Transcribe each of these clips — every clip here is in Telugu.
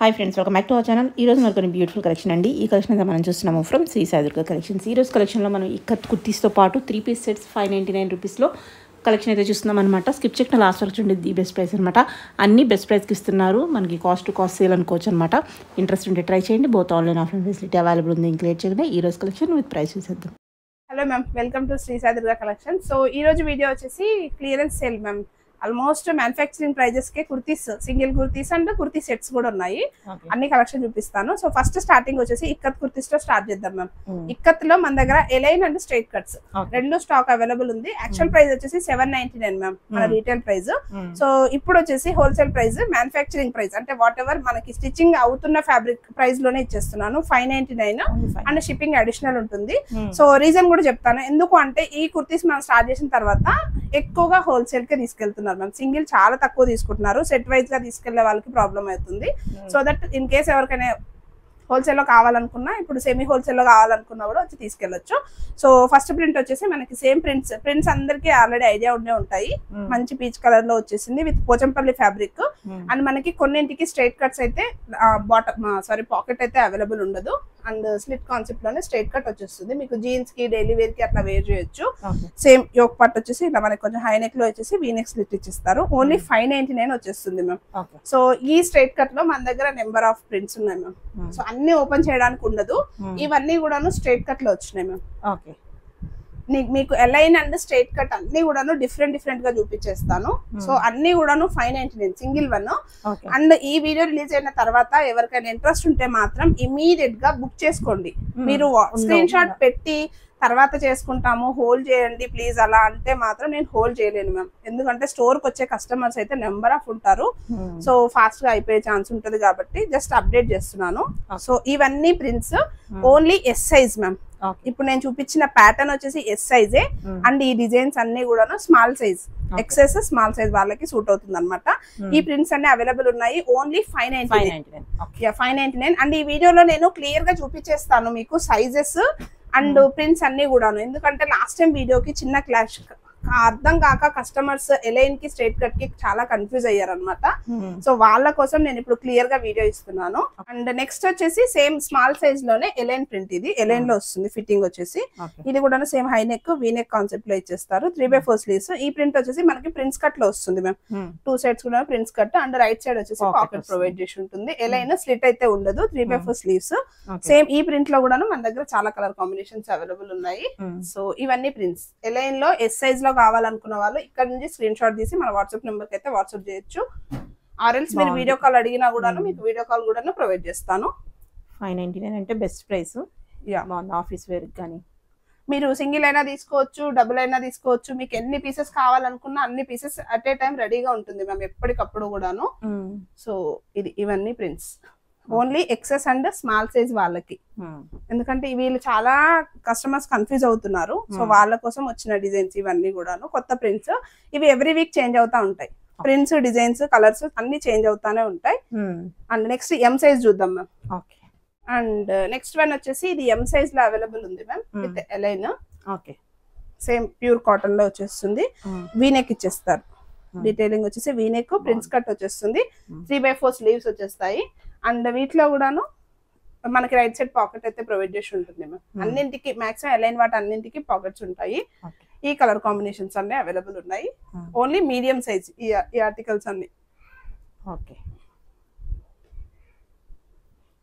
Hi friends, welcome back to our channel. ఈరోజు మనకు కొన్ని బ్యూటిఫుల్ కలెక్షన్ అండి. ఈ కలెక్షన్ అయితే మనం చూస్తున్నాము ఫ్రమ్ శ్రీ సాయి దుర్గా కలెక్షన్స్. ఈరోజు కలెక్షన్లో మనం ఇక్కత్ కుర్తీస్తో పాటు 3 పీస్ సెట్స్ 599 రూపీస్లో కలెక్షన్ అయితే చూస్తున్నాం అనమాట. స్కిప్ చెక్న లాస్ట్ వరకు చూడండి. ది బెస్ట్ ప్రైస్ అనమాట. అన్ని బెస్ట్ ప్రైస్కి ఇస్తున్నారు. మనకి కాస్ట్ టు కాస్ట్ సేల్ అనుకోవచ్చు అనమాట. ఇంట్రెస్ట్ ఉంటే ట్రై చేయండి. Both online offline facility available ఉంది. ఇంక్లేట్ చేయగానే ఈ రోజు కలెక్షన్ విత్ ప్రైస్ చూసేద్దాం. Hello ma'am, welcome to Shri Sai Durga collection. So ఈ రోజు వీడియో వచ్చేసి clearance sale ma'am. Almost manufacturing prices కే kurtis, single kurtis and kurti sets కూడా ఉన్నాయి. అన్ని కలెక్షన్ చూపిస్తాను. సో ఫస్ట్ స్టార్టింగ్ వచ్చేసి ఇక్కత్ కుర్తీస్ తో స్టార్ట్ చేద్దాం మ్యామ్. ఇక్కత్ లో మన దగ్గర ఎలైన్ అండ్ స్ట్రైట్ కట్స్ రెండు స్టాక్ అవైలబుల్ ఉంది. యాక్చువల్ ప్రైస్ వచ్చేసి 799 మ్యామ్, మన రీటైల్ ప్రైస్. సో ఇప్పుడు వచ్చేసి హోల్సేల్ ప్రైస్, మ్యానుఫ్యాక్చరింగ్ ప్రైస్ అంటే వాట్ ఎవర్ మనకి స్టిచ్చింగ్ అవుతున్న ఫ్యాబ్రిక్ ప్రైస్ లోనే ఇచ్చేస్తున్నాను. 599 అండ్ షిప్పింగ్ అడిషనల్ ఉంటుంది. సో రీజన్ కూడా చెప్తాను. ఎందుకు అంటే ఈ కుర్తీస్ మనం స్టార్ట్ చేసిన తర్వాత ఎక్కువగా హోల్సేల్ కే తీసుకెళ్తున్నారు మ్యామ్. సింగిల్ చాలా తక్కువ తీసుకుంటున్నారు. సెట్ వైజ్ గా తీసుకెళ్లే వాళ్ళకి ప్రాబ్లం అవుతుంది. సో దట్ ఇన్ కేస్ ఎవరికైనా హోల్సేల్ లో కావాలనుకున్నా, ఇప్పుడు సెమీ హోల్సేల్ లో కావాలనుకున్నా కూడా వచ్చి తీసుకెళ్లొచ్చు. సో ఫస్ట్ ప్రింట్ వచ్చేసి మనకి సేమ్ ప్రింట్స్ అందరికి ఆల్రెడీ ఐడియా ఉండే ఉంటాయి. మంచి పీచ్ కలర్ లో వచ్చేసింది విత్ పోచంపల్లి ఫ్యాబ్రిక్. అండ్ మనకి కొన్నింటికి స్ట్రైట్ కట్స్ అయితే పాకెట్ అయితే అవైలబుల్ ఉండదు. అండ్ స్లిట్ కాన్సెప్ట్ లోనే స్ట్రైట్ కట్ వచ్చేస్తుంది. మీకు జీన్స్ కి డైలీ వేర్ కి అట్లా వేర్ చేయొచ్చు. సేమ్ యోక్ పార్ట్ వచ్చేసి ఇలా మనకి కొంచెం హై నెక్ లో వచ్చేసి వీ నెక్ స్లిట్ ఇచ్చిస్తారు. ఓన్లీ 599 వచ్చేస్తుంది మ్యామ్. సో ఈ స్ట్రైట్ కట్ లో మన దగ్గర నెంబర్ ఆఫ్ ప్రింట్స్ ఉన్నాయి మ్యామ్. సో అన్ని ఓపెన్ చేయడానికి ఉండదు. ఇవన్నీ కూడాను స్ట్రైట్ కట్ లో వచ్చినాయి మ్యామ్. ఓకే, మీకు ఎలైన్ అండ్ స్ట్రైట్ కట్ అన్ని కూడాను డిఫరెంట్ గా చూపించేస్తాను. సో అన్ని కూడాను 599 సింగిల్ వన్. అండ్ ఈ వీడియో రిలీజ్ అయిన తర్వాత ఎవరికైనా ఇంట్రెస్ట్ ఉంటే మాత్రం ఇమీడియట్ గా బుక్ చేసుకోండి. మీరు స్క్రీన్ షాట్ పెట్టి తర్వాత చేసుకుంటాము, హోల్డ్ చేయండి ప్లీజ్ అలా అంటే మాత్రం నేను హోల్డ్ చేయలేను మ్యామ్. ఎందుకంటే స్టోర్ కి వచ్చే కస్టమర్స్ అయితే నెంబర్ ఆఫ్ ఉంటారు. సో ఫాస్ట్ గా అయిపోయే ఛాన్స్ ఉంటది కాబట్టి జస్ట్ అప్డేట్ చేస్తున్నాను. సో ఇవన్నీ prints only S size ma'am. ఇప్పుడు నేను చూపించిన ప్యాటర్న్ వచ్చేసి ఎస్ సైజే. అండ్ ఈ డిజైన్స్ అన్ని కూడా small size, excess small size వాళ్ళకి సూట్ అవుతుంది అనమాట. ఈ ప్రింట్స్ అన్ని అవైలబుల్ ఉన్నాయి. ఓన్లీ 599. అండ్ ఈ వీడియోలో నేను క్లియర్ గా చూపించేస్తాను మీకు సైజెస్ అండ్ ప్రింట్స్ అన్ని కూడాను. ఎందుకంటే లాస్ట్ టైం వీడియోకి చిన్న క్లాష్ అర్థం కాక కస్టమర్స్ ఎలైన్ కి స్ట్రైట్ కట్ కి చాలా కన్ఫ్యూజ్ అయ్యారు అనమాట. సో వాళ్ళ కోసం నేను ఇప్పుడు క్లియర్ గా వీడియో ఇస్తున్నాను. అండ్ నెక్స్ట్ వచ్చేసి సేమ్ స్మాల్ సైజ్ లోనే ఎలైన్ ప్రింట్. ఇది ఎలైన్ లో వస్తుంది. ఫిట్టింగ్ వచ్చేసి ఇది కూడా same high neck V neck concept లో ఇచ్చేస్తారు. 3/4 స్లీవ్స్. ఈ ప్రింట్ వచ్చేసి మనకి ప్రింట్స్ కట్ లో వస్తుంది మ్యామ్. 2 సైడ్స్ కూడా prints cut and right side వచ్చేసి పాకెట్ ప్రొవైడ్ చేసి ఉంటుంది. ఎలైన్ స్లిట్ అయితే ఉండదు. 3/4 స్లీవ్స్. సేమ్ ఈ ప్రింట్ లో కూడా మన దగ్గర చాలా కలర్ కాంబినేషన్స్ అవైలబుల్ ఉన్నాయి. సో ఇవన్నీ ప్రింట్స్ ఎలైన్ లో ఎస్ సైజ్ లో కావాలనుకున్న వాళ్ళు ఇక్కడ నుంచి స్క్రీన్ షాట్ తీసి మన వాట్సాప్ నెంబర్ కి అయితే వాట్సాప్ చేయొచ్చు. ఆర్ఎల్స్ మీరు వీడియో కాల్ అడిగినా కూడా మీకు వీడియో కాల్ కూడా ప్రొవైడ్ చేస్తాను. 599 అంటే బెస్ట్ ప్రైస్. ఆఫీస్ వేర్ కానీ మీరు సింగిల్ అయినా తీసుకోవచ్చు, డబుల్ అయినా తీసుకోవచ్చు. మీకు ఎన్ని పీసెస్ కావాలనుకున్నా అన్ని పీసెస్ అట్ ఏ టైం రెడీగా ఉంటుంది మ్యామ్ ఎప్పటికప్పుడు కూడాను. సో ఇవన్నీ prints only excess and small size వాళ్ళకి. ఎందుకంటే వీళ్ళు చాలా కస్టమర్స్ కన్ఫ్యూజ్ అవుతున్నారు. సో వాళ్ళ కోసం వచ్చిన డిజైన్స్ ఇవన్నీ కూడాను కొత్త ప్రింట్స్. ఇవి ఎవ్రీ వీక్ చేంజ్ అవుతా ఉంటాయి. ప్రింట్స్, డిజైన్స్, కలర్స్ అన్ని చేంజ్ అవుతానే ఉంటాయి. అండ్ నెక్స్ట్ ఎం సైజ్ చూద్దాం మ్యామ్. అండ్ నెక్స్ట్ వన్ వచ్చేసి ఇది ఎం సైజ్ లో అవైలబుల్ ఉంది ma'am with A line. Same pure cotton లో వచ్చేస్తుంది. వీనెక్ ఇచ్చేస్తారు. డీటెయిలింగ్ వచ్చేసి వీనెక్, ప్రింట్స్ కట్ వచ్చేస్తుంది. 3/4 స్లీవ్స్ వచ్చేస్తాయి. అండ్ వీటిలో కూడాను మనకి రైట్ సైడ్ పాకెట్ అయితే ప్రొవైడ్ చేసి ఉంటుంది మ్యామ్. అన్నింటికి మాక్సిమం ఎలైన్ వాటి అన్నింటికి పాకెట్స్ ఉంటాయి. ఈ కలర్ కాంబినేషన్స్ అన్ని అవైలబుల్ ఉన్నాయి. ఓన్లీ మీడియం సైజ్ ఈ ఆర్టికల్స్ అన్ని. ఓకే,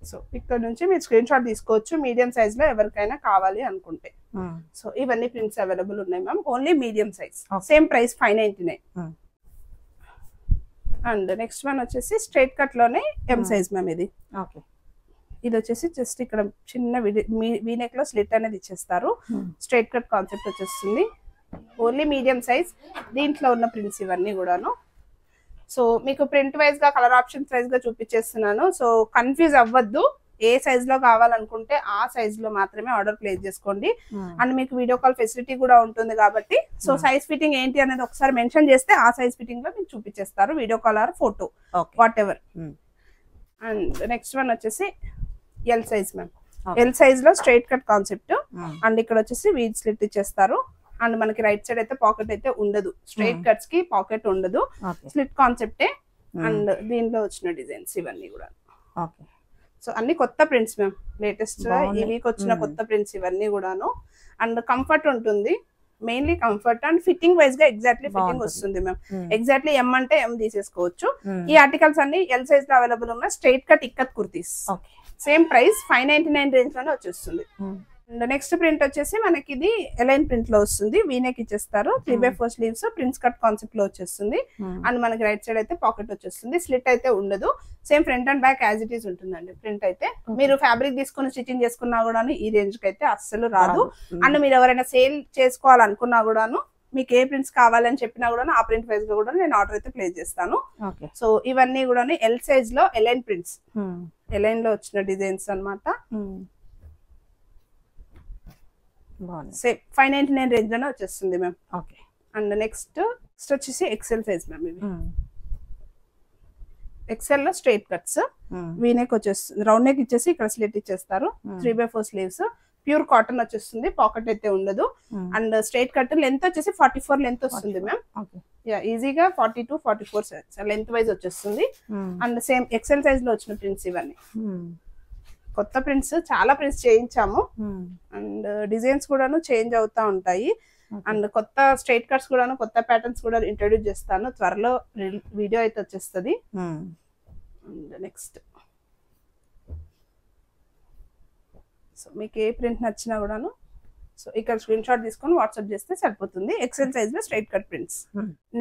సో ఇక్కడ నుంచి మీరు స్క్రీన్ షాట్ తీసుకోవచ్చు మీడియం సైజ్ లో ఎవరికైనా కావాలి అనుకుంటే. సో ఇవన్నీ ప్రింట్స్ అవైలబుల్ ఉన్నాయి ma'am. Only medium size. Same price 599. And next one వచ్చేసి స్ట్రైట్ కట్ లోనే ఎం సైజ్ మ్యామ్. ఇది వచ్చేసి జస్ట్ ఇక్కడ చిన్న వీనెక్ లో స్లిట్ అనేది ఇచ్చేస్తారు. స్ట్రైట్ కట్ కాన్సెప్ట్ వచ్చేస్తుంది. Only medium size. దీంట్లో ఉన్న ప్రింట్స్ ఇవన్నీ కూడాను. సో మీకు ప్రింట్ వైజ్ గా, కలర్ ఆప్షన్స్ వైజ్ గా చూపించేస్తున్నాను. సో కన్ఫ్యూజ్ అవ్వద్దు. ఏ సైజ్ లో కావాలనుకుంటే ఆ సైజ్ లో మాత్రమే ఆర్డర్ ప్లేస్ చేసుకోండి. అండ్ మీకు వీడియో కాల్ ఫెసిలిటీ కూడా ఉంటుంది కాబట్టి సో సైజ్ ఫిట్టింగ్ ఏంటి అనేది ఒకసారి మెన్షన్ చేస్తే ఆ సైజ్ ఫిట్టింగ్ లో మీకు చూపించేస్తారు. Video call or photo whatever. And next one వచ్చేసి L size ma'am. L size లో స్ట్రైట్ కట్ కాన్సెప్ట్. అండ్ ఇక్కడ వచ్చేసి వీడ్ స్లిట్ ఇచ్చేస్తారు. అండ్ మనకి రైట్ సైడ్ అయితే పాకెట్ అయితే ఉండదు. స్ట్రైట్ కట్స్ కి పాకెట్ ఉండదు. స్లిట్ కాన్సెప్టే. అండ్ దీంట్లో వచ్చిన డిజైన్స్ ఇవన్నీ కూడా ఓకే. సో అన్ని కొత్త ప్రింట్స్ మ్యామ్, లేటెస్ట్ ఈ వీక్ వచ్చిన కొత్త ప్రింట్స్ ఇవన్నీ కూడాను. అండ్ కంఫర్ట్ ఉంటుంది, mainly comfort and fitting wise గా ఎగ్జాక్ట్లీ ఫిట్టింగ్ వస్తుంది మ్యామ్. ఎగ్జాక్ట్లీ ఎం అంటే ఎం తీసేసుకోవచ్చు. ఈ ఆర్టికల్స్ అన్ని ఎల్ సైజ్ లో అవైలబుల్ ఉన్న straight cut ikat kurtis. Same price 599 range లోనే వచ్చేస్తుంది. అండ్ నెక్స్ట్ ప్రింట్ వచ్చేసి మనకి ఇది ఎలైన్ ప్రింట్ లో వస్తుంది, వీనెక్ ఇచ్చేస్తారు, 3/4 స్లీవ్స్, ప్రిన్స్ కట్ కాన్సెప్ట్ లో వచ్చేస్తుంది. అండ్ మనకి రైట్ సైడ్ అయితే పాకెట్ వచ్చేస్తుంది, స్లిట్ అయితే ఉండదు, same front and back as it is ఉంటుందండి. ప్రింట్ అయితే మీరు ఫ్యాబ్రిక్ తీసుకుని స్టిచింగ్ చేసుకున్నా కూడా ఈ రేంజ్ కి అయితే అస్సలు రాదు. అండ్ మీరు ఎవరైనా సేల్ చేసుకోవాలనుకున్నా కూడాను, మీకు ఏ ప్రింట్స్ కావాలని చెప్పినా కూడా ఆ ప్రింట్ వైజ్ గా కూడా నేను ఆర్డర్ అయితే ప్లేస్ చేస్తాను. సో ఇవన్నీ కూడా ఎల్ సైజ్ లో ఎలైన్ ప్రింట్స్, ఎలైన్ లో వచ్చిన డిజైన్స్ అన్నమాట. సేమ్ 599 రేంజ్ లోనే వచ్చేస్తుంది మ్యామ్. ఓకే. అండ్ నెక్స్ట్ వచ్చేసి ఎక్సెల్ సైజ్ మ్యామ్. ఇవి ఎక్సెల్ లో స్ట్రైట్ కట్స్, వీనెక్ వచ్చేస్తుంది, రౌండ్ నెక్ ఇచ్చేసి ఇక్కడ స్లిట్ ఇచ్చేస్తారు, 3/4 స్లీవ్స్, ప్యూర్ కాటన్ వచ్చేస్తుంది, పాకెట్ అయితే ఉండదు. అండ్ స్ట్రైట్ కట్ లెంత్ వచ్చేసి 44 లెంత్ వస్తుంది మ్యామ్. ఈజీగా 42, 44 లెంత్ వైజ్ వచ్చేస్తుంది. అండ్ సేమ్ ఎక్సెల్ సైజ్ లో వచ్చిన ప్రింట్స్ ఇవన్నీ కొత్త ప్రింట్స్, చాలా ప్రింట్స్ చేయించాము. అండ్ డిజైన్స్ కూడాను చేంజ్ అవుతా ఉంటాయి. అండ్ కొత్త స్ట్రైట్ కట్స్ కూడాను, కొత్త ప్యాటర్న్స్ కూడా ఇంట్రొడ్యూస్ చేస్తాను త్వరలో, వీడియో అయితే వచ్చేస్తుంది. అండ్ నెక్స్ట్ సో మీకు ఏ ప్రింట్ నచ్చినా కూడాను సో ఇక్కడ స్క్రీన్ షాట్ తీసుకొని వాట్సాప్ చేస్తే సరిపోతుంది. ఎక్సెల్ సైజ్ లో స్ట్రైట్ కట్ ప్రింట్స్.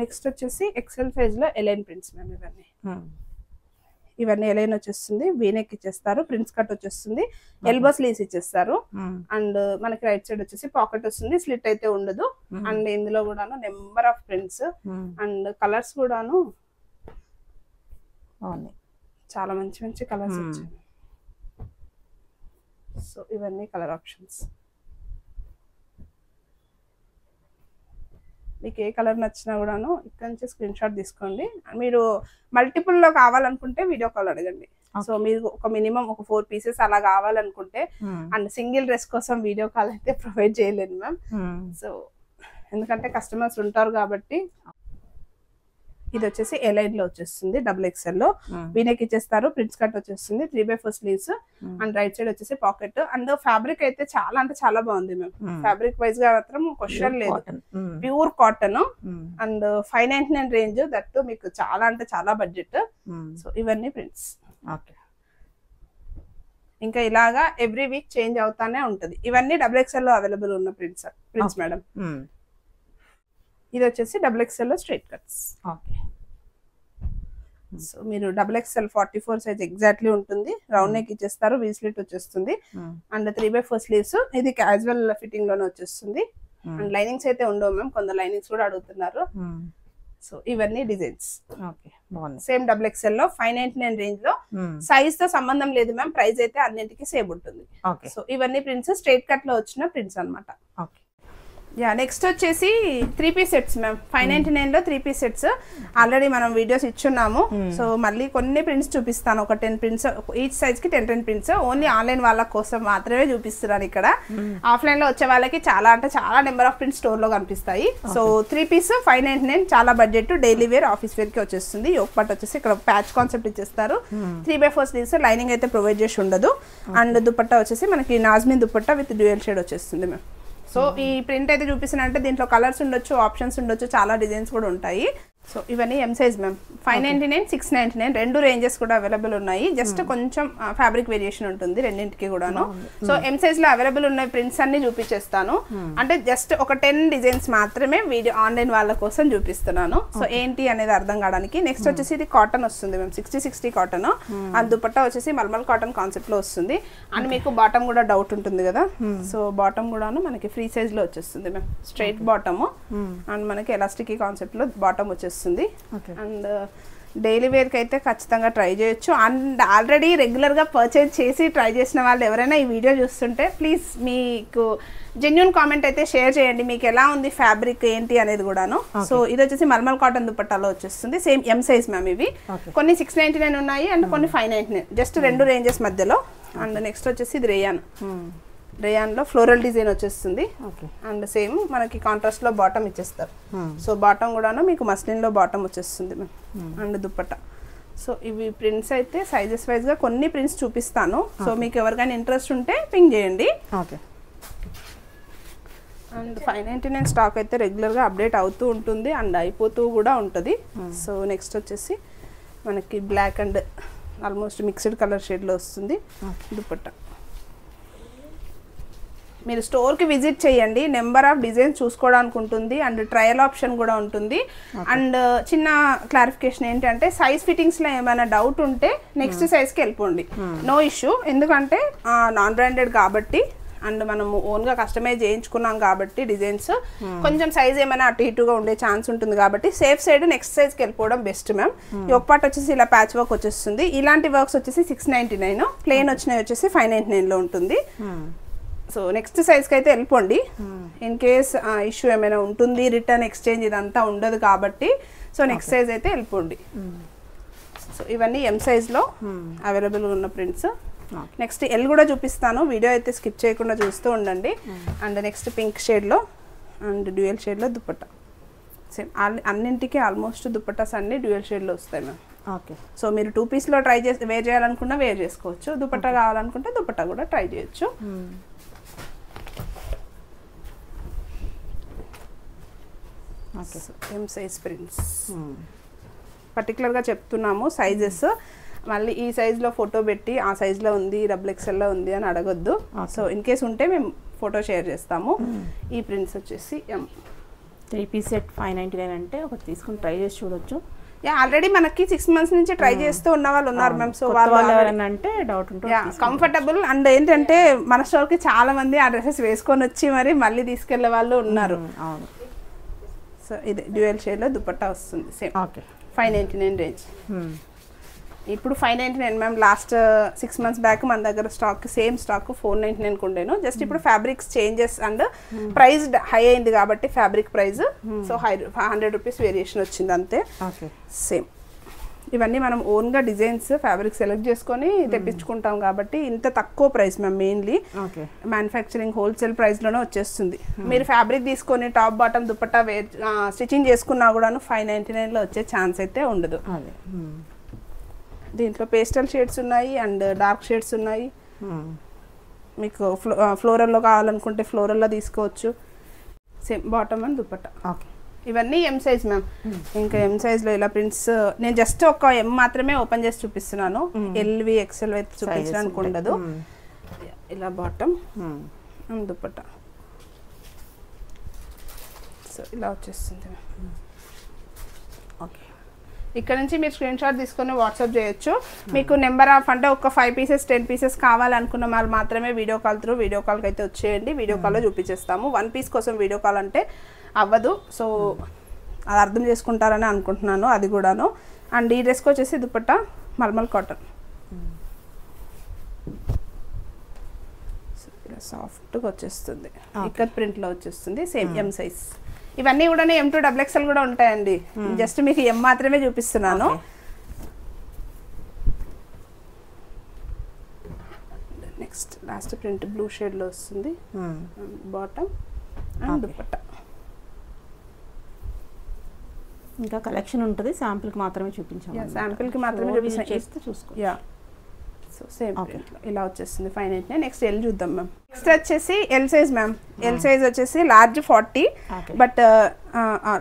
నెక్స్ట్ వచ్చేసి ఎక్సెల్ సైజ్ లో ఎలైన్ ప్రింట్స్ మ్యామ్. ఇవన్నీ ఎలైన్ వచ్చేస్తుంది, వీనెక్ ఇచ్చేస్తారు, ప్రిన్స్ కట్ వచ్చేస్తుంది, ఎల్బో స్లీవ్స్ ఇచ్చేస్తారు. అండ్ మనకి రైట్ సైడ్ వచ్చేసి పాకెట్ వస్తుంది, స్లిట్ అయితే ఉండదు. అండ్ ఇందులో కూడాను number of prints and colours కూడాను చాలా మంచి మంచి కలర్స్ వచ్చాయి. సో ఇవన్నీ కలర్ ఆప్షన్స్, మీకు ఏ కలర్ నచ్చినా కూడాను ఇక్కడ నుంచి స్క్రీన్ షాట్ తీసుకోండి. మీరు మల్టిపుల్ లో కావాలనుకుంటే వీడియో కాల్ అడగండి. సో మీరు ఒక మినిమం ఒక 4 పీసెస్ అలా కావాలనుకుంటే, అండ్ సింగిల్ డ్రెస్ కోసం వీడియో కాల్ అయితే ప్రొవైడ్ చేయలేను మ్యామ్. సో ఎందుకంటే కస్టమర్స్ ఉంటారు కాబట్టి. ఇది వచ్చేసి ఎలైన్ లో వచ్చేస్తుంది, డబుల్ ఎక్స్ఎల్ లో, వీనెక్ ఇచ్చేస్తారు, ప్రిన్స్ కట్ వచ్చేస్తుంది, 3/4 స్లీవ్స్, అండ్ రైట్ సైడ్ వచ్చేసి పాకెట్. అండ్ ఫ్యాబ్రిక్ అయితే చాలా అంటే చాలా బాగుంది మ్యామ్. ఫ్యాబ్రిక్ వైజ్ గా మాత్రం క్వశ్చన్ లేదు, pure cotton. And 599 range, that మీకు చాలా అంటే చాలా బడ్జెట్. సో ఇవన్నీ ప్రింట్స్. ఇంకా ఇలాగా ఎవ్రీ వీక్ చేంజ్ అవుతానే ఉంటది. ఇవన్నీ డబుల్ ఎక్స్ఎల్ లో అవైలబుల్ ఉన్న ప్రింట్స్ మేడం. ఇది వచ్చేసి డబుల్ ఎక్స్ఎల్ లో స్ట్రైట్ కట్స్. సో మీరు డబుల్ ఎక్స్ఎల్ 44 సైజ్ ఎగ్జాక్ట్లీ ఉంటుంది, రౌండ్ నెక్ ఇచ్చేస్తారు, వీ స్లిట్ వచ్చేస్తుంది, అండ్ 3/4 స్లీవ్స్. ఇది క్యాజువల్ ఫిట్టింగ్ లోనే వచ్చేస్తుంది. అండ్ లైనింగ్స్ అయితే ఉండవు మ్యామ్, కొంత లైనింగ్స్ కూడా అడుగుతున్నారు. సో ఇవన్నీ డిజైన్స్ సేమ్ డబుల్ ఎక్స్ఎల్ లో 599 రేంజ్ లో. సైజ్ తో సంబంధం లేదు మ్యామ్, ప్రైస్ అయితే అన్నింటికి సేమ్ ఉంటుంది. సో ఇవన్నీ ప్రింట్స్ స్ట్రైట్ కట్ లో వచ్చిన ప్రింట్స్ అనమాట. నెక్స్ట్ వచ్చేసి 3 పీస్ సెట్స్ మ్యామ్. 599 లో 3 పీస్ సెట్స్ ఆల్రెడీ మనం వీడియోస్ ఇచ్చున్నాము. సో మళ్ళీ కొన్ని ప్రింట్స్ చూపిస్తాను, ఒక 10 ప్రింట్స్, ఈచ్ సైజ్ కి 10 ప్రింట్స్. ఓన్లీ ఆన్లైన్ వాళ్ళ కోసం మాత్రమే చూపిస్తున్నాను ఇక్కడ. ఆఫ్లైన్ లో వచ్చే వాళ్ళకి చాలా అంటే చాలా నెంబర్ ఆఫ్ ప్రింట్స్ స్టోర్ లో కనిపిస్తాయి. సో 3 పీస్ 599, చాలా budget, daily wear, office wear కి వచ్చేస్తుంది. యోక్ పార్ట్ వచ్చేసి ఇక్కడ ప్యాచ్ కాన్సెప్ట్ ఇచ్చేస్తారు, 3/4 స్లీవ్స్, లైనింగ్ అయితే ప్రొవైడ్ చేసి ఉండదు. అండ్ దుపట్టా వచ్చేసి మనకి నాజ్మిన్ దుపట్టా విత్ డ్యూయల్ షేడ్ వచ్చేస్తుంది మ్యామ్. సో ఈ ప్రింట్ అయితే చూపిస్తున్నా దీంట్లో కలర్స్ ఉండొచ్చు, ఆప్షన్స్ ఉండొచ్చు, చాలా డిజైన్స్ కూడా ఉంటాయి. సో ఇవన్నీ ఎం సైజ్ మ్యామ్. 599, 699 రెండు రేంజెస్ కూడా అవైలబుల్ ఉన్నాయి. జస్ట్ కొంచెం ఫ్యాబ్రిక్ వేరియేషన్ ఉంటుంది రెండింటికి కూడాను. సో ఎం సైజ్ లో అవైలబుల్ ఉన్న ప్రింట్స్ అన్ని చూపించేస్తాను. అంటే జస్ట్ ఒక 10 డిజైన్స్ మాత్రమే వీడియో ఆన్లైన్ వాళ్ళ కోసం చూపిస్తున్నాను. సో ఏంటి అనేది అర్థం కావడానికి. నెక్స్ట్ వచ్చేసి ఇది కాటన్ వస్తుంది మ్యామ్, 60 కాటన్. అండ్ దుపట్టా వచ్చేసి మల్మల్ కాటన్ కాన్సెప్ట్ లో వస్తుంది. అండ్ మీకు బాటమ్ కూడా డౌట్ ఉంటుంది కదా, సో బాటమ్ కూడాను మనకి ఫ్రీ సైజ్ లో వచ్చేస్తుంది మ్యామ్, స్ట్రైట్ బాటమ్. అండ్ మనకి ఎలాస్టిక్ కాన్సెప్ట్ లో బాటమ్ వచ్చేస్తుంది. అండ్ డైలీ వేర్ కి అయితే ఖచ్చితంగా ట్రై చేయొచ్చు. అండ్ ఆల్రెడీ రెగ్యులర్ గా పర్చేజ్ చేసి ట్రై చేసిన వాళ్ళు ఎవరైనా ఈ వీడియో చూస్తుంటే ప్లీజ్ మీకు జెన్యూన్ కామెంట్ అయితే షేర్ చేయండి, మీకు ఎలా ఉంది ఫ్యాబ్రిక్ ఏంటి అనేది కూడాను. సో ఇది వచ్చేసి మల్మల్ కాటన్ దుపట్టాలో వచ్చేస్తుంది, సేమ్ ఎం సైజ్ మ్యామ్. ఇవి కొన్ని 699 ఉన్నాయి అండ్ కొన్ని 599, జస్ట్ రెండు రేంజెస్ మధ్యలో. అండ్ నెక్స్ట్ వచ్చేసి ఇది రేయాన్ లో ఫ్లోరల్ డిజైన్ వచ్చేస్తుంది. అండ్ సేమ్ మనకి కాంట్రాస్ట్ లో బాటమ్ ఇచ్చేస్తారు. సో బాటమ్ కూడాను మీకు మస్లిన్ లో బాటమ్ వచ్చేస్తుంది మ్యామ్. అండ్ దుపట్టా సో ఇవి ప్రింట్స్ అయితే సైజెస్ వైజ్గా కొన్ని ప్రింట్స్ చూపిస్తాను. సో మీకు ఎవరికైనా ఇంట్రెస్ట్ ఉంటే పింక్ చేయండి. ఓకే. అండ్ 599 స్టాక్ అయితే రెగ్యులర్గా అప్డేట్ అవుతూ ఉంటుంది అండ్ అయిపోతూ కూడా ఉంటుంది. సో నెక్స్ట్ వచ్చేసి మనకి black and almost mixed colour షేడ్లో వస్తుంది దుపట్టా. మీరు స్టోర్కి విజిట్ చేయండి, నెంబర్ ఆఫ్ డిజైన్స్ చూసుకోవడానికి ఉంటుంది అండ్ ట్రయల్ ఆప్షన్ కూడా ఉంటుంది. అండ్ చిన్న క్లారిఫికేషన్ ఏంటంటే సైజ్ ఫిట్టింగ్స్లో ఏమైనా డౌట్ ఉంటే నెక్స్ట్ సైజ్కి వెళ్ళిపోండి, నో ఇష్యూ. ఎందుకంటే నాన్ బ్రాండెడ్ కాబట్టి అండ్ మనము ఓన్గా కస్టమైజ్ చేయించుకున్నాం కాబట్టి డిజైన్స్ కొంచెం సైజ్ ఏమైనా అటు ఇటుగా ఉండే ఛాన్స్ ఉంటుంది కాబట్టి సేఫ్ సైడ్ నెక్స్ట్ సైజ్కి వెళ్ళిపోవడం బెస్ట్ మ్యామ్. ఈ ఒక పార్ట్ వచ్చేసి ఇలా ప్యాచ్ వర్క్ వచ్చేస్తుంది. ఇలాంటి వర్క్స్ వచ్చేసి 699, ప్లెయిన్ వచ్చినవి వచ్చేసి 599లో ఉంటుంది. సో నెక్స్ట్ సైజ్కి అయితే వెళ్ళిపోండి. ఇన్ కేస్ ఇష్యూ ఏమైనా ఉంటుంది, రిటర్న్ ఎక్స్చేంజ్ ఇదంతా ఉండదు కాబట్టి సో నెక్స్ట్ సైజ్ అయితే వెళ్ళిపోండి. సో ఇవన్నీ ఎం సైజ్లో అవైలబుల్గా ఉన్న ప్రింట్స్. నెక్స్ట్ ఎల్ కూడా చూపిస్తాను, వీడియో అయితే స్కిప్ చేయకుండా చూస్తూ ఉండండి. అండ్ నెక్స్ట్ పింక్ షేడ్లో అండ్ డ్యూయల్ షేడ్లో దుపట్టా. సేమ్ అన్నింటికి ఆల్మోస్ట్ దుపట్టాస్ అన్ని డ్యూయల్ షేడ్లో వస్తాయి మ్యామ్. ఓకే. సో మీరు 2 పీస్లో ట్రై చేసి వేర్ చేయాలనుకున్నా వేర్ చేసుకోవచ్చు, దుపట్టా కావాలనుకుంటే దుపట్టా కూడా ట్రై చేయొచ్చు. ఓకే. ఎం సైజ్ ప్రింట్స్ పర్టికులర్గా చెప్తున్నాము సైజెస్. మళ్ళీ ఈ సైజ్లో ఫోటో పెట్టి ఆ సైజ్లో ఉంది XXLలో ఉంది అని అడగొద్దు. సో ఇన్ కేస్ ఉంటే మేము ఫోటో షేర్ చేస్తాము. ఈ ప్రింట్స్ వచ్చేసి 3 పీస్ సెట్ 599 అంటే ఒకటి తీసుకుని ట్రై చేసి చూడొచ్చు. ఆల్రెడీ మనకి 6 months నుంచి ట్రై చేస్తూ ఉన్న వాళ్ళు ఉన్నారు మ్యామ్. సో వాళ్ళు ఎవరైనా అంటే డౌట్ ఉంటుంది, కంఫర్టబుల్. అండ్ ఏంటంటే మన స్టోర్కి చాలా మంది ఆ డ్రెస్సెస్ వేసుకొని వచ్చి మరి మళ్ళీ తీసుకెళ్లే వాళ్ళు ఉన్నారు. అవును. సో ఇది డ్యూయల్ షేడ్లో దుపట్టా వస్తుంది. Same okay. 599 రేంజ్. ఇప్పుడు 599 మ్యామ్. లాస్ట్ 6 months బ్యాక్ మన దగ్గర స్టాక్ సేమ్ స్టాక్ 499 ఉండేను. జస్ట్ ఇప్పుడు fabrics changes and price high అయింది కాబట్టి fabric price so 100 rupees variation వచ్చింది అంతే. సేమ్ ఇవన్నీ మనం ఓన్గా డిజైన్స్ ఫ్యాబ్రిక్ సెలెక్ట్ చేసుకొని తెప్పించుకుంటాం కాబట్టి ఇంత తక్కువ price ma'am. Mainly manufacturing wholesale ప్రైస్లోనే వచ్చేస్తుంది. మీరు ఫ్యాబ్రిక్ తీసుకొని టాప్ బాటమ్ దుపట్టా స్టిచ్చింగ్ చేసుకున్నా కూడాను 599లో వచ్చే ఛాన్స్ అయితే ఉండదు. దీంట్లో పేస్టల్ షేడ్స్ ఉన్నాయి అండ్ డార్క్ షేడ్స్ ఉన్నాయి. మీకు ఫ్లోరల్లో కావాలనుకుంటే ఫ్లోరల్లో తీసుకోవచ్చు. Same bottom and dupatta. Okay. ఇవన్నీ ఎం సైజ్ మ్యామ్. ఇంకా ఎం సైజ్లో ఇలా ప్రింట్స్ నేను జస్ట్ ఒక ఎం మాత్రమే ఓపెన్ చేసి చూపిస్తున్నాను. ఎల్వి XL అయితే చూపించడానికి ఉండదు. ఇలా బాటమ్ అండ్ దుపట్టా. సో ఇలా వచ్చేస్తుంది. ఓకే. ఇక్కడ నుంచి మీరు స్క్రీన్ షాట్ తీసుకొని వాట్సాప్ చేయొచ్చు. మీకు నెంబర్ ఆఫ్ అంటే ఒక 5 pieces 10 pieces కావాలనుకున్న వాళ్ళు మాత్రమే వీడియో కాల్కి అయితే వచ్చేయండి. వీడియో కాల్లో చూపించేస్తాము. 1 piece కోసం వీడియో కాల్ అంటే అవ్వదు. సో అది అర్థం చేసుకుంటారని అనుకుంటున్నాను, అది కూడాను. అండ్ ఈ డ్రెస్కి వచ్చేసి దుపట్టా మల్మల్ కాటన్. సాఫ్ట్గా వచ్చేస్తుంది, ఇక్కత్ ప్రింట్లో వచ్చేస్తుంది. Same M size. ఇవన్నీ కూడా M2 XXL కూడా ఉంటాయండి. జస్ట్ మీకు ఎం మాత్రమే చూపిస్తున్నాను. నెక్స్ట్ లాస్ట్ ప్రింట్ బ్లూ షేడ్లో వస్తుంది. Bottom and dupatta. ఇంకా కలెక్షన్ ఉంటుంది, శాంపుల్కి మాత్రమే చూపించాము. శాంపుల్కి మాత్రమే చేస్తే చూసుకో. సో సేమ్ ఇలా వచ్చేస్తుంది 599. నెక్స్ట్ ఎల్ చూద్దాం మ్యామ్. నెక్స్ట్ వచ్చేసి L size ma'am. L size వచ్చేసి లార్జ్ 40, బట్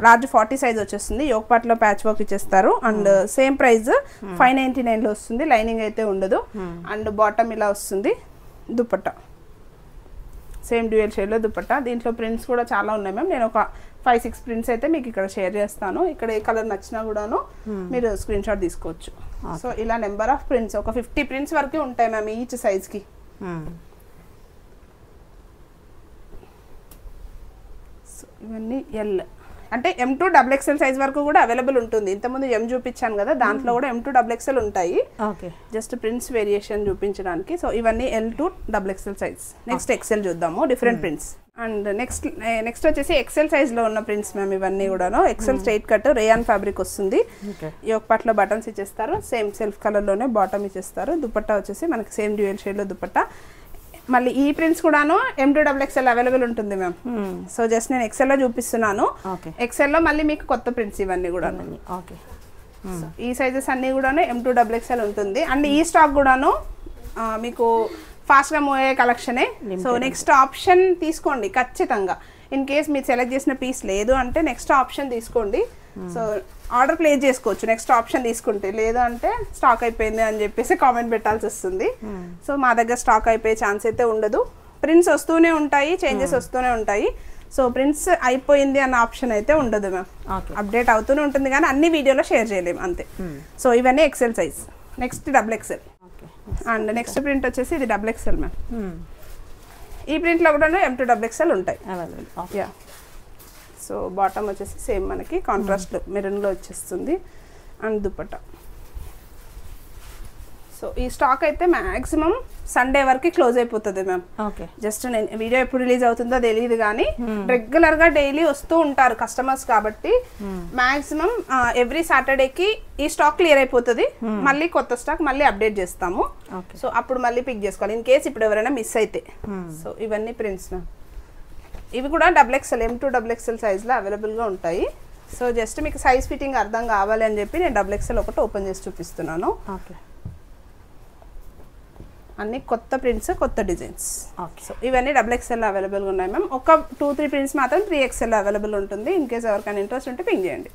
లార్జ్ 40 సైజ్ వచ్చేస్తుంది. యోక్ పార్ట్లో ప్యాచ్ వర్క్ ఇచ్చేస్తారు అండ్ సేమ్ ప్రైస్ 599లో వస్తుంది. లైనింగ్ అయితే ఉండదు. అండ్ బాటమ్ ఇలా వస్తుంది. దుపట్టా సేమ్ డ్యూయల్ షేడ్లో దుపట్టా. దీంట్లో ప్రింట్స్ కూడా చాలా ఉన్నాయి మ్యామ్. నేను ఒక 5-6 ప్రింట్స్ అయితే మీకు ఇక్కడ షేర్ చేస్తాను. ఇక్కడ ఏ కలర్ నచ్చినా కూడాను మీరు స్క్రీన్ షాట్ తీసుకోవచ్చు. సో ఇలా నెంబర్ ఆఫ్ ప్రింట్స్ ఒక 50 ప్రింట్స్ వరకే ఉంటాయి మ్యామ్ ఈచ్ సైజ్కి. సో ఇవన్నీ ఎల్ అంటే M2 XXL సైజ్ వరకు కూడా అవైలబుల్ ఉంటుంది. ఇంతకుముందు M చూపించాను కదా, దాంట్లో కూడా M2 XXL ఉంటాయి. జస్ట్ ప్రింట్స్ వేరియేషన్ చూపించడానికి. సో ఇవన్నీ L2 XXL size. Next XL చూద్దాము, డిఫరెంట్ ప్రింట్స్. అండ్ నెక్స్ట్ వచ్చేసి XL సైజ్లో ఉన్న ప్రింట్స్ మ్యామ్. ఇవన్నీ కూడాను XL straight cut rayon fabric వస్తుంది. యోక్ పార్ట్లో బటన్స్ ఇచ్చేస్తారు. సేమ్ సెల్ఫ్ కలర్లోనే బాటమ్ ఇచ్చేస్తారు. దుపట్టా వచ్చేసి మనకి సేమ్ డ్యూయల్ షేడ్లో దుపట్టా. మళ్ళీ ఈ ప్రింట్స్ కూడాను M2 XXL అవైలబుల్ ఉంటుంది మ్యామ్. సో జస్ట్ నేను XLలో చూపిస్తున్నాను. XLలో మళ్ళీ మీకు కొత్త ప్రింట్స్ ఇవన్నీ కూడా. ఈ సైజెస్ అన్నీ కూడాను M2XXL ఉంటుంది. అండ్ ఈ స్టాక్ కూడాను మీకు ఫాస్ట్గా మూవ్ అయ్యే కలెక్షనే. సో నెక్స్ట్ ఆప్షన్ తీసుకోండి ఖచ్చితంగా. ఇన్ కేస్ మీరు సెలెక్ట్ చేసిన పీస్ లేదు అంటే నెక్స్ట్ ఆప్షన్ తీసుకోండి. సో ఆర్డర్ ప్లేస్ చేసుకోవచ్చు నెక్స్ట్ ఆప్షన్ తీసుకుంటే. లేదు అంటే స్టాక్ అయిపోయింది అని చెప్పేసి కామెంట్ పెట్టాల్సి వస్తుంది. సో మా దగ్గర స్టాక్ అయిపోయే ఛాన్స్ అయితే ఉండదు. ప్రింట్స్ వస్తూనే ఉంటాయి, చేంజెస్ వస్తూనే ఉంటాయి. సో ప్రింట్స్ అయిపోయింది అన్న ఆప్షన్ అయితే ఉండదు మ్యామ్. అప్డేట్ అవుతూనే ఉంటుంది కానీ అన్ని వీడియోలో షేర్ చేయలేము అంతే. సో ఇవన్నీ XL size. Next XXL. And next print వచ్చేసి ఇది XXL మ్యామ్. ఈ ప్రింట్లో కూడా M2XXL ఉంటాయి. యా. సో బాటమ్ వచ్చేసి సేమ్ మనకి కాంట్రాస్ట్ మెరూన్లో వచ్చేస్తుంది. అండ్ దుపట్టా. సో ఈ స్టాక్ అయితే మ్యాక్సిమం సండే వరకు క్లోజ్ అయిపోతుంది మ్యామ్. జస్ట్ నేను వీడియో ఎప్పుడు రిలీజ్ అవుతుందో తెలియదు కానీ రెగ్యులర్ గా డైలీ వస్తూ ఉంటారు కస్టమర్స్ కాబట్టి మ్యాక్సిమం ఎవ్రీ సాటర్డేకి ఈ స్టాక్ క్లియర్ అయిపోతుంది. మళ్ళీ కొత్త స్టాక్ మళ్ళీ అప్డేట్ చేస్తాము. సో అప్పుడు మళ్ళీ పిక్ చేసుకోవాలి ఇన్ కేస్ ఇప్పుడు ఎవరైనా మిస్ అయితే. సో ఇవన్నీ ప్రింట్స్ మ్యామ్. ఇవి కూడా XXL M2XXL సైజ్లో అవైలబుల్గా ఉంటాయి. సో జస్ట్ మీకు సైజ్ ఫిట్టింగ్ అర్థం కావాలి అని చెప్పి నేను XXL ఒకటి ఓపెన్ చేసి చూపిస్తున్నాను. అన్ని కొత్త ప్రింట్స్, కొత్త డిజైన్స్. సో ఇవన్నీ XXL అవైలబుల్గా ఉన్నాయి మ్యామ్. ఒక 2-3 ప్రింట్స్ మాత్రం 3XL అవైలబుల్ ఉంటుంది. ఇన్ కేస్ ఎవరికైనా ఇంట్రెస్ట్ ఉంటే పింక్ చేయండి.